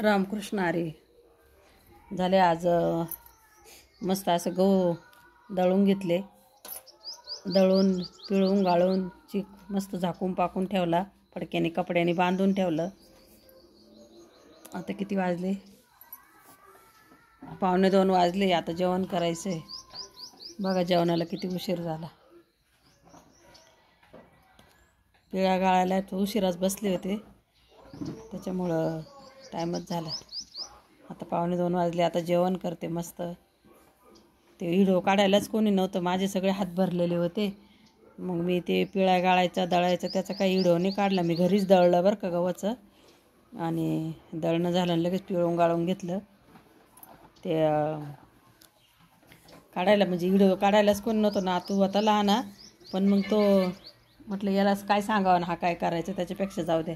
रामकृष्ण हरी. झाले आज मस्त असं गहू दळून घेतले. दळून पिळून गाळून चिक मस्त झाकून पाकून ठेवला. फडक्याने कपड्याने बांधून ठेवलं. आता किती वाजले? 1:45 वाजले. आता जेवण करायचं आहे. बघा जेवणाला किती उशीर झाला. पिळ्या गाळायला उशिराच बसले होते, त्याच्यामुळं टाईमच झाला. आता 1:45 वाजले. आता जेवण करते मस्त. ते व्हिडिओ काढायलाच कोणी नव्हतं. माझे सगळे हात भरलेले होते. मग मी ते पिळ्या गाळायचा दळायचा त्याचा काही व्हिडिओ नाही काढला. मी घरीच दळलं बरं का गव्हाचं. आणि दळणं झालं आणि लगेच पिळून गाळून घेतलं. ते काढायला म्हणजे व्हिडिओ काढायलाच कोणी नव्हतं. नातू होता लहान, पण मग तो म्हटलं यालाच काय सांगावं ना, हा काय करायचं, त्याच्यापेक्षा जाऊ दे,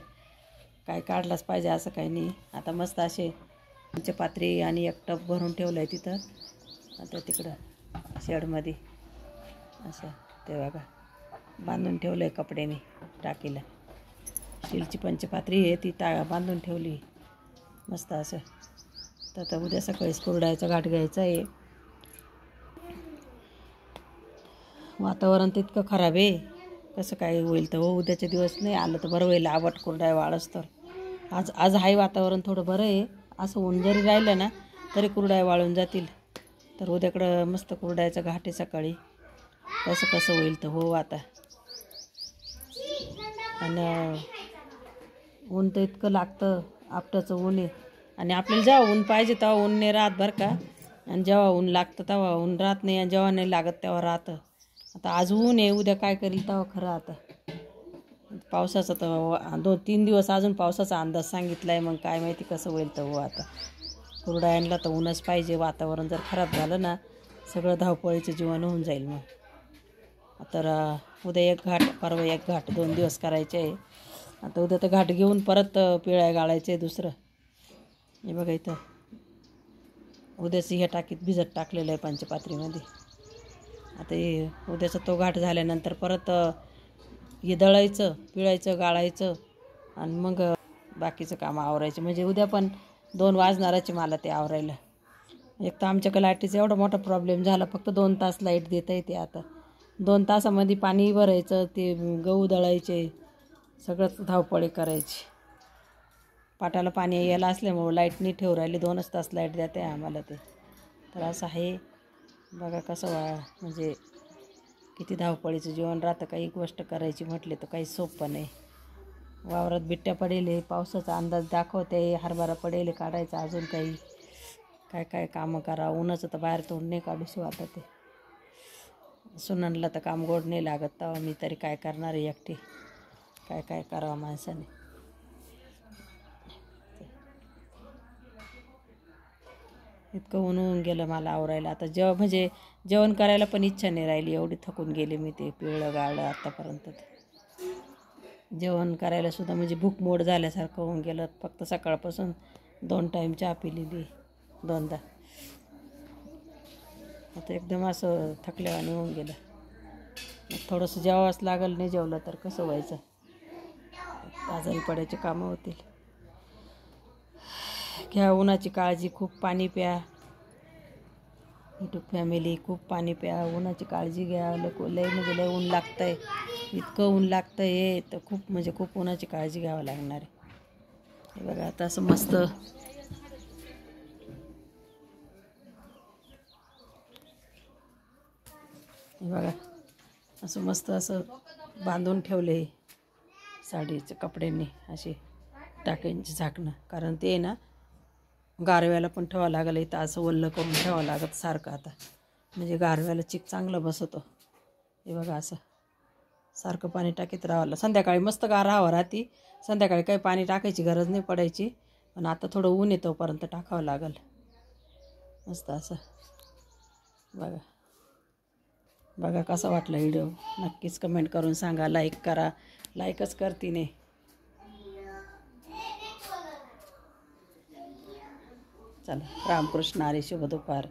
काय काढलाच पाहिजे असं काही नाही. आता मस्त असे पंचपात्री आणि एक टप भरून ठेवलं आहे तिथं. आता तिकडं शेडमध्ये असं ते बघा बांधून ठेवलं आहे कपड्याने टाकीला. स्टीलची पंचपात्री आहे ती बांधून ठेवली मस्त असं. तर आता उद्या सकाळीच कुरडायचा घाट घ्यायचा आहे. वातावरण तर इतकं खराब आहे, कसं काय होईल तर हो. उद्याचे दिवस नाही आलं तर बरं होईल. आबट कुरडाय वाळस तर आज आहे वातावरण थोडं बरं आहे. असं ऊन जरी राहिलं ना तरी कुरडाय वाळून जातील. तर उद्याकडं मस्त कुरडायचं घाट आहे सकाळी. कसं होईल तर हो. आता आणि ऊन तर इतकं लागतं, आपटाचं ऊन आहे. आणि आपल्याला जेव्हा ऊन पाहिजे तेव्हा ऊन नाही राहत बरं का. आणि जेव्हा ऊन लागतं तेव्हा ऊन राहत नाही, आणि जेव्हा नाही लागत तेव्हा राहतं. आता आज ऊन आहे, उद्या काय करेल तेव्हा खरं. आता पावसाचा तर 2-3 दिवस अजून पावसाचा अंदाज सांगितला आहे. मग काय माहिती कसं होईल तर हो. आता कुरडायांना तर ऊनच पाहिजे. वातावरण जर खराब झालं ना सगळं धावपळीचं जीवन होऊन जाईल. मग तर उद्या एक घाट, परवा एक घाट, 2 दिवस करायचे आहे. आता उद्या तर घाट घेऊन परत पिळ्या गाळायचे दुसरं. हे बघा इथं उद्याचं ह्या टाकीत भिजत टाकलेलं आहे पंचपात्रीमध्ये. आता हे उद्याचा तो घाट झाल्यानंतर परत हे दळायचं, पिळायचं, गाळायचं आणि मग बाकीचं काम आवरायचं. म्हणजे उद्या पण 2 वाजणाराचे मला ते आवरायला. एक तर आमच्याकडे लाईटीचा एवढा मोठा प्रॉब्लेम झाला. फक्त 2 तास लाईट देता येते. आता 2 तासामध्ये पाणी भरायचं, ते गहू दळायचे, सगळंच धावपळी करायची. पाटाला पाणी यायला असल्यामुळं लाईट नाही ठेवू राहिली. 2च तास लाईट देते आम्हाला ते. तर असं आहे बघा कसं म्हणजे किती धावपळीचं जीवन राहतं. काही गोष्ट करायची म्हटले तर काही सोपं नाही. वावरात बिट्ट्या पडेल, पावसाचा अंदाज दाखवते, हरभरा पडेल काढायचा. अजून काही काय कामं करा. उन्हाचं तर बाहेर तोंड नाही काढूशी वाटत ते. सुनांना तर काम गोड नाही लागत, तेव्हा मी तरी काय करणार आहे एकटी. काय करावं माणसाने. इतकं ऊन होऊन गेलं मला आवरायला. आता म्हणजे जेवण करायला पण इच्छा नाही राहिली, एवढी थकून गेले मी. ते पिळलं गाळलं आत्तापर्यंत. जेवण करायला सुद्धा म्हणजे भूक मोड झाल्यासारखं होऊन गेलं. फक्त सकाळपासून 2 टाईम चहा पिलेली, 2दा. आता एकदम असं थकल्यावानी होऊन गेलं. थोडंसं जेवावंच लागल, नाही जेवलं तर कसं व्हायचं. आजारी पडायचे कामं होतील. घ्या उन्हाची काळजी, खूप पाणी प्या. यूट्यूब फॅमिली खूप पाणी प्या, उन्हाची काळजी घ्या. लय म्हणजे लय ऊन लागतं आहे. इतकं ऊन लागतं आहे तर खूप म्हणजे खूप उन्हाची काळजी घ्यावं लागणार आहे. हे बघा आता असं मस्त हे बघा असं मस्त असं बांधून ठेवले साडीच्या कपड्यांनी असे टाक्यांची झाकणं. कारण ते ना गारव्याला पण ठेवावं लागलं. इथं असं वल्लं करून ठेवावं लागत सारखं आता, म्हणजे गारव्याला चिक चांगला बसतो. हे बघा असं सारखं पाणी टाकीत राहावं. संध्याकाळी मस्त गार हवा राहते. संध्याकाळी काही पाणी टाकायची गरज नाही पडायची. पण आता थोडं ऊन आहे तोपर्यंत टाकावं लागल मस्त असं. बघा कसा वाटला व्हिडिओ. नक्कीच कमेंट करून सांगा. लाईक करा. लाईकच करते नाही. चला, रामकृष्ण हरी. शुभ दुपार.